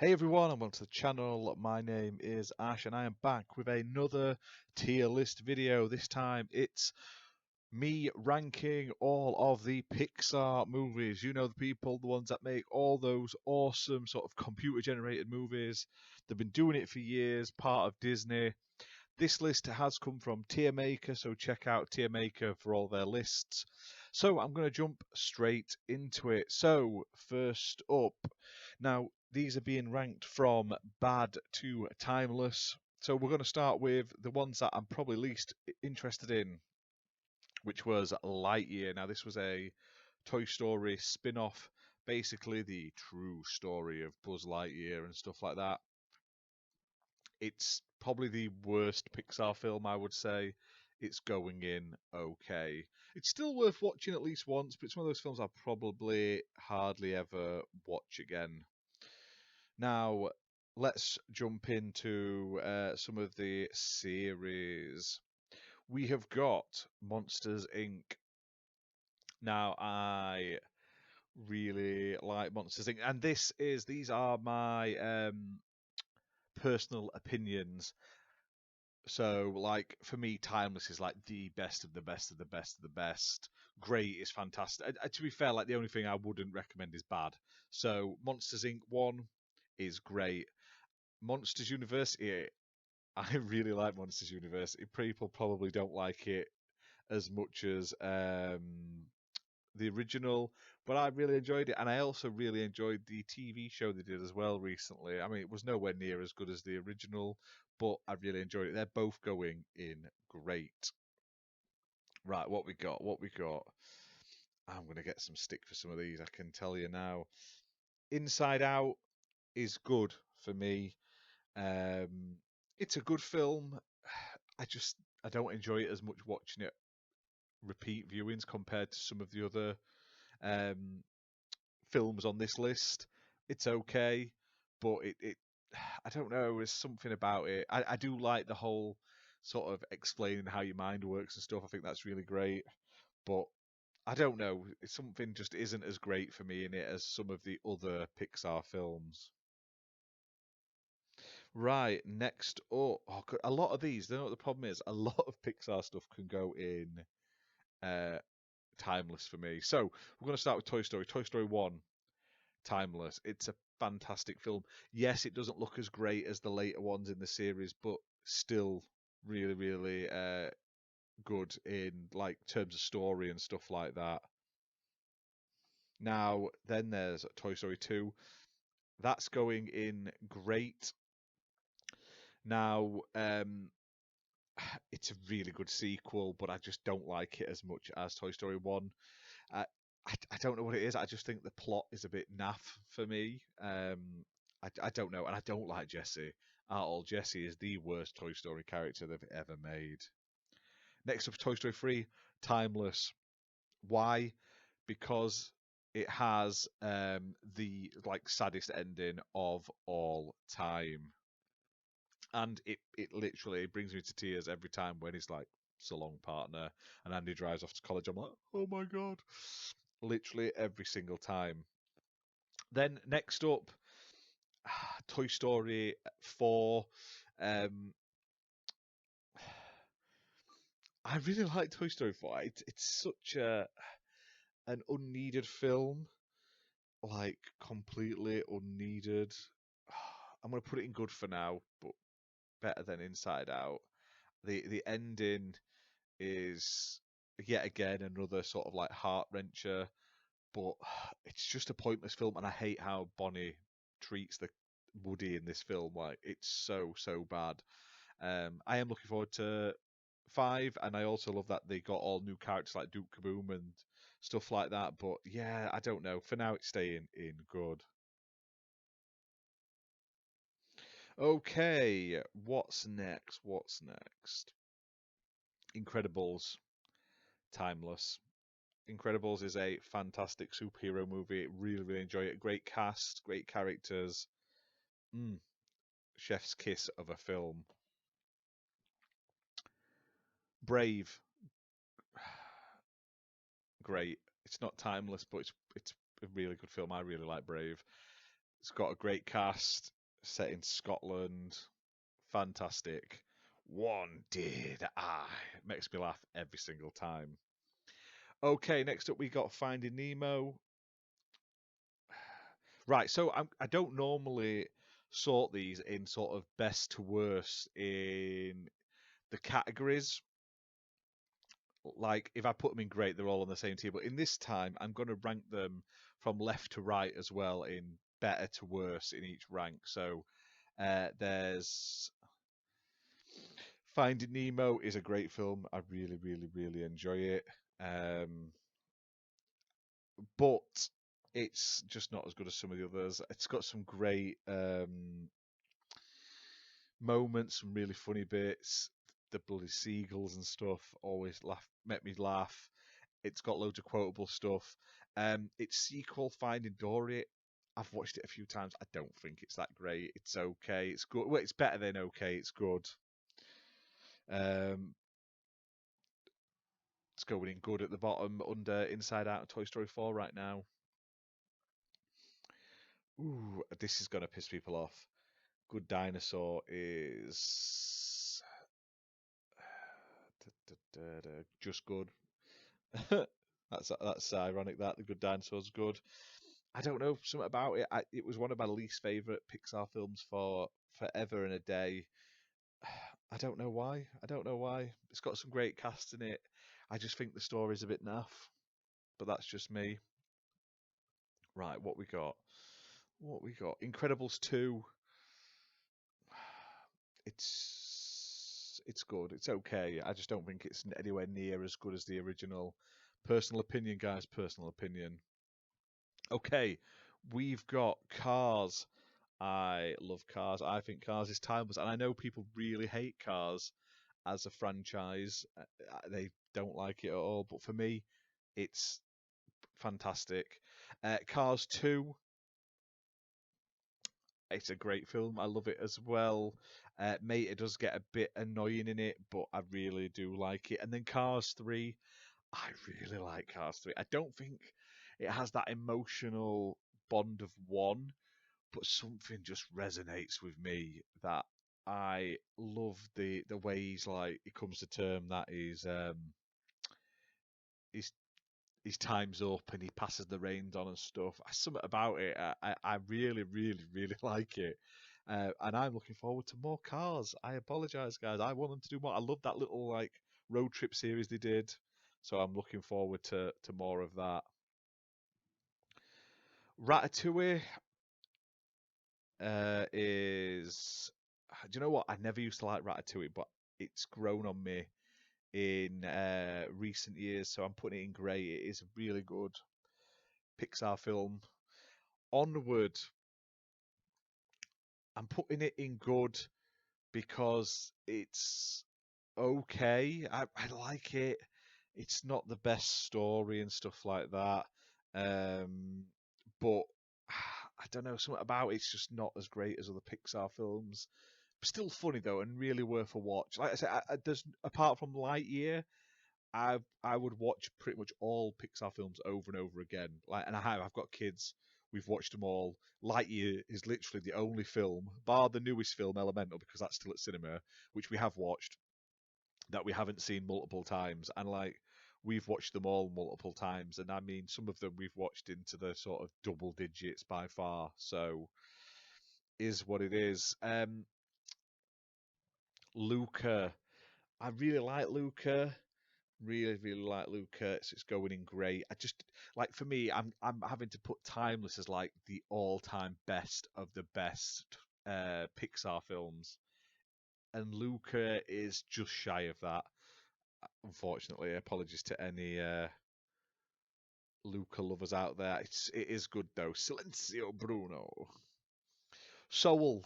Hey everyone, and welcome to the channel. My name is Ash, and I am back with another tier list video. This time it's me ranking all of the Pixar movies. You know, the people, the ones that make all those awesome sort of computer generated movies. They've been doing it for years, part of Disney. This list has come from Tier Maker, so check out Tier Maker for all their lists. So I'm going to jump straight into it. So, first up, now these are being ranked from bad to timeless. So we're going to start with the ones that I'm probably least interested in, which was Lightyear. Now, this was a Toy Story spin off, basically the true story of Buzz Lightyear and stuff like that. It's probably the worst Pixar film, I would say. It's going in okay. It's still worth watching at least once, but it's one of those films I'll probably hardly ever watch again. Now, let's jump into some of the series. We have got Monsters Inc. Now, I really like Monsters Inc. And these are my personal opinions. So, like, for me, Timeless is like the best of the best of the best of the best. Great is fantastic. To be fair, like, the only thing I wouldn't recommend is bad. So, Monsters Inc. 1 is great. Monsters University, I really like Monsters University. People probably don't like it as much as the original, but I really enjoyed it, and I also really enjoyed the TV show they did as well recently. I mean, it was nowhere near as good as the original, but I really enjoyed it. They're both going in great. Right, what we got? What we got? I'm gonna get some stick for some of these. I can tell you now. Inside Out is good for me. Um, it's a good film. I don't enjoy it as much watching it repeat viewings compared to some of the other um, films on this list. It's okay, but it I don't know. There's something about it. I do like the whole sort of explaining how your mind works and stuff. I think that's really great, but I don't know. Something just isn't as great for me in it as some of the other Pixar films. Right, next up, a lot of these. You know what the problem is? A lot of Pixar stuff can go in uh, timeless for me. So we're going to start with Toy Story. Toy Story 1, timeless. It's a fantastic film. Yes, it doesn't look as great as the later ones in the series, but still really, really good in like terms of story and stuff like that. Now, then there's Toy Story 2. That's going in great. Now, it's a really good sequel, but I just don't like it as much as Toy Story 1. Uh, I don't know what it is. I just think the plot is a bit naff for me. I don't know, and I don't like Jessie at all. Jessie is the worst Toy Story character they've ever made. Next up, Toy Story 3, Timeless. Why? Because it has the like saddest ending of all time, and it literally brings me to tears every time when he's like, "So long, partner," and Andy drives off to college. I'm like, "Oh my god!" Literally every single time. Then next up, Toy Story 4. Um, I really like Toy Story 4. It's such an unneeded film, like completely unneeded. I'm gonna put it in good for now, but better than Inside Out. The ending is yet again another sort of like heart wrencher, but it's just a pointless film, and I hate how Bonnie treats the Woody in this film. Like, it's so bad. I am looking forward to 5, and I also love that they got all new characters like Duke Kaboom and stuff like that. But yeah, I don't know. For now, it's staying in good. Okay, what's next? What's next? Incredibles, timeless. Incredibles is a fantastic superhero movie. Really, really enjoy it. Great cast, great characters. Mm, chef's kiss of a film. Brave, great. It's not timeless, but it's a really good film. I really like Brave. It's got a great cast, set in Scotland. Fantastic. One did I. Makes me laugh every single time. Okay, next up we got Finding Nemo. Right, so I don't normally sort these in sort of best to worst in the categories. Like if I put them in great, they're all on the same tier. But in this time, I'm going to rank them from left to right as well in better to worse in each rank. So there's Finding Nemo is a great film. I really, really, really enjoy it. Um, but it's just not as good as some of the others. It's got some great moments, some really funny bits. The bloody seagulls and stuff always make me laugh. It's got loads of quotable stuff. Its sequel, Finding Dory, I've watched it a few times. I don't think it's that great. It's okay. It's good. Well, it's better than okay. It's good. Um, it's going in good at the bottom under Inside Out and Toy Story 4 right now. Ooh, this is gonna piss people off. Good Dinosaur is just good. That's ironic. That the Good Dinosaur's good. I don't know something about it. It was one of my least favorite Pixar films for forever and a day. I don't know why. I don't know why. It's got some great cast in it. I just think the story's a bit naff, but that's just me. Right, what we got? What we got? Incredibles 2. It's good. It's okay. I just don't think it's anywhere near as good as the original. Personal opinion, guys. Personal opinion. Okay, we've got Cars. I love Cars. I think Cars is timeless, and I know people really hate Cars as a franchise. They don't like it at all, but for me, it's fantastic. Cars 2, it's a great film. I love it as well. Mate, it does get a bit annoying in it, but I really do like it. And then Cars 3, I really like Cars 3. I don't think it has that emotional bond of one, but something just resonates with me that I love the way he's like he comes to term that his his time's up and he passes the reins on and stuff. Something about it, I really, really, really like it. And I'm looking forward to more Cars. I apologise, guys. I want them to do more. I love that little like road trip series they did, so I'm looking forward to more of that. Ratatouille is. Do you know what? I never used to like Ratatouille, but it's grown on me in recent years, so I'm putting it in grey. It is a really good Pixar film. Onward, I'm putting it in good because it's okay. I like it. It's not the best story and stuff like that. Um, but I don't know, something about it's just not as great as other Pixar films. Still funny though, and really worth a watch. Like I said, there's apart from Lightyear, I would watch pretty much all Pixar films over and over again. Like, and I have. I've got kids. We've watched them all. Lightyear is literally the only film, bar the newest film, Elemental, because that's still at cinema, which we have watched, that we haven't seen multiple times. And like, we've watched them all multiple times, and I mean, some of them we've watched into the sort of double digits by far. So, is what it is. Luca, I really like Luca. Really, really like Luca. It's going in great. I just like for me, I'm having to put Timeless as like the all-time best of the best Pixar films, and Luca is just shy of that. Unfortunately, apologies to any Luca lovers out there. It is good though. Silencio Bruno. Soul.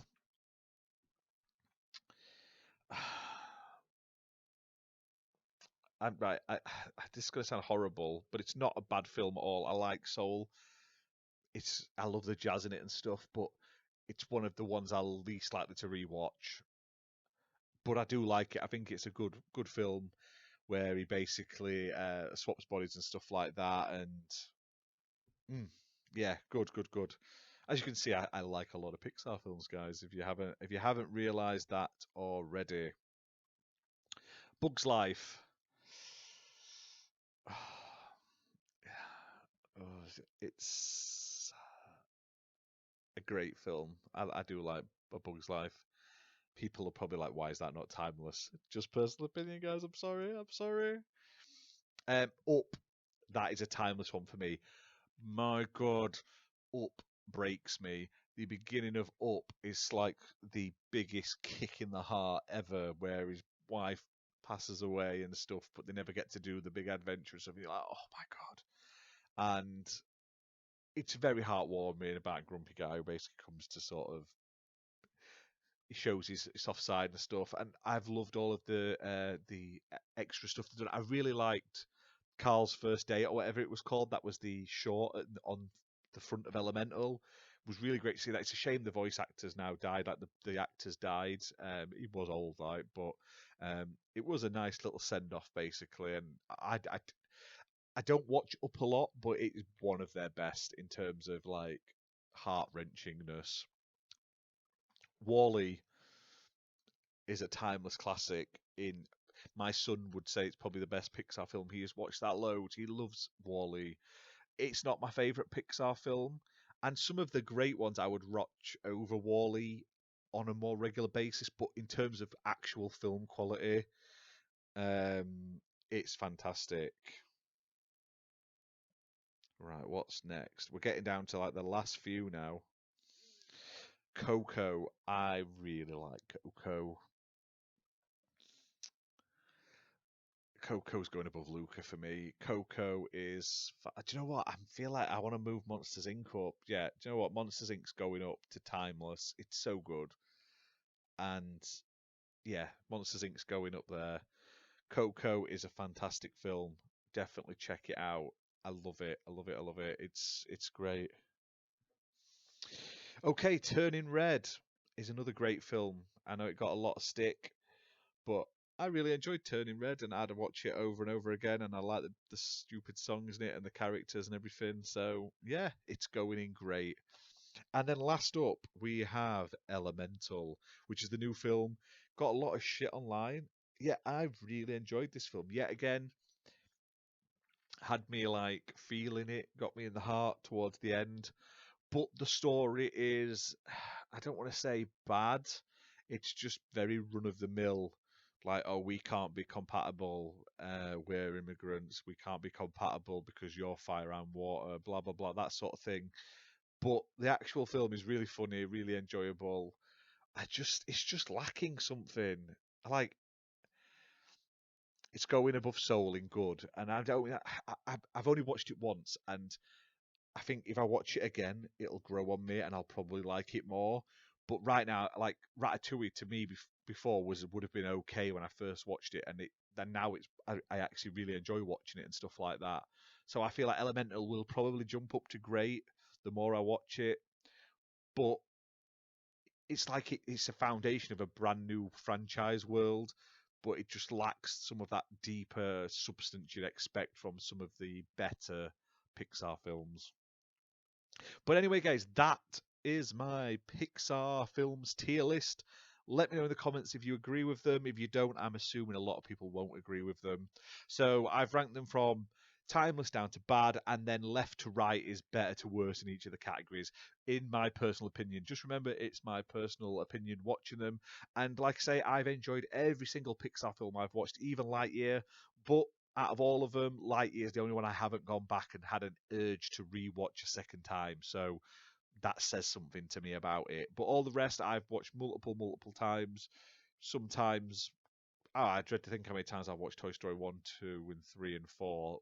I'm right. This is going to sound horrible, but it's not a bad film at all. I like Soul. I love the jazz in it and stuff, but it's one of the ones I'll least likely to rewatch. But I do like it. I think it's a good film where he basically swaps bodies and stuff like that. And yeah, good. As you can see, I like a lot of Pixar films, guys. If you haven't realized that already, Bug's Life. Oh, it's a great film. I do like A Bug's Life. People are probably like, why is that not timeless? Just personal opinion, guys. I'm sorry. I'm sorry. Up. That is a timeless one for me. My God, Up breaks me. The beginning of Up is like the biggest kick in the heart ever, where his wife passes away and stuff, but they never get to do the big adventure and stuff. You're like, oh my God. And it's very heartwarming about a grumpy guy who basically comes to sort of he shows his soft side and stuff. And I've loved all of the extra stuff they've done. I really liked Carl's First Date or whatever it was called. That was the short on the front of Elemental. It was really great to see that. It's a shame the voice actors now died. Like the actors died. He was old, like, but it was a nice little send off basically. And I don't watch Up a lot, but it is one of their best in terms of like heart wrenchingness. Wally is a timeless classic. In My son would say it's probably the best Pixar film. He has watched that loads. He loves Wally. It's not my favorite Pixar film, and some of the great ones I would watch over Wally on a more regular basis. But in terms of actual film quality, it's fantastic. Right, what's next? We're getting down to like the last few now. Coco. I really like Coco. Coco's going above Luca for me. Coco is. Do you know what? I feel like I want to move Monsters Inc. up. Yeah, do you know what? Monsters Inc.'s going up to timeless. It's so good. And yeah, Monsters Inc.'s going up there. Coco is a fantastic film. Definitely check it out. I love it. I love it. I love it. It's great. Okay, Turning Red is another great film. I know it got a lot of stick, but I really enjoyed Turning Red, and I'd watch it over and over again. And I like the stupid songs in it and the characters and everything. So yeah, it's going in great. And then last up, we have Elemental, which is the new film. Got a lot of shit online. Yeah, I've really enjoyed this film. Yet again, had me like feeling it, got me in the heart towards the end. But the story is, I don't want to say bad. It's just very run of the mill. Like, oh, we can't be compatible. We're immigrants. We can't be compatible because you're fire and water. Blah blah blah. That sort of thing. But the actual film is really funny, really enjoyable. It's just lacking something. I like it's going above Soul in good, and I don't. I've only watched it once, and I think if I watch it again, it'll grow on me, and I'll probably like it more. But right now, like Ratatouille to me before would have been okay when I first watched it, and then now I actually really enjoy watching it and stuff like that. So I feel like Elemental will probably jump up to great the more I watch it, but it's like it's a foundation of a brand new franchise world, but it just lacks some of that deeper substance you'd expect from some of the better Pixar films. But anyway, guys, that is my Pixar films tier list. Let me know in the comments if you agree with them. If you don't, I'm assuming a lot of people won't agree with them. So I've ranked them from timeless down to bad, and then left to right is better to worse in each of the categories, in my personal opinion. Just remember, it's my personal opinion watching them. And like I say, I've enjoyed every single Pixar film I've watched, even Lightyear. But out of all of them, Lightyear is the only one I haven't gone back and had an urge to rewatch a second time. So that says something to me about it. But all the rest I've watched multiple times. Sometimes, I dread to think how many times I've watched Toy Story 1, 2, and 3, and 4.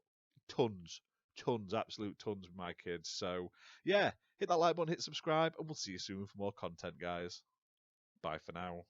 Tons, tons, absolute tons with my kids. So, yeah, hit that like button, hit subscribe, and we'll see you soon for more content, guys. Bye for now.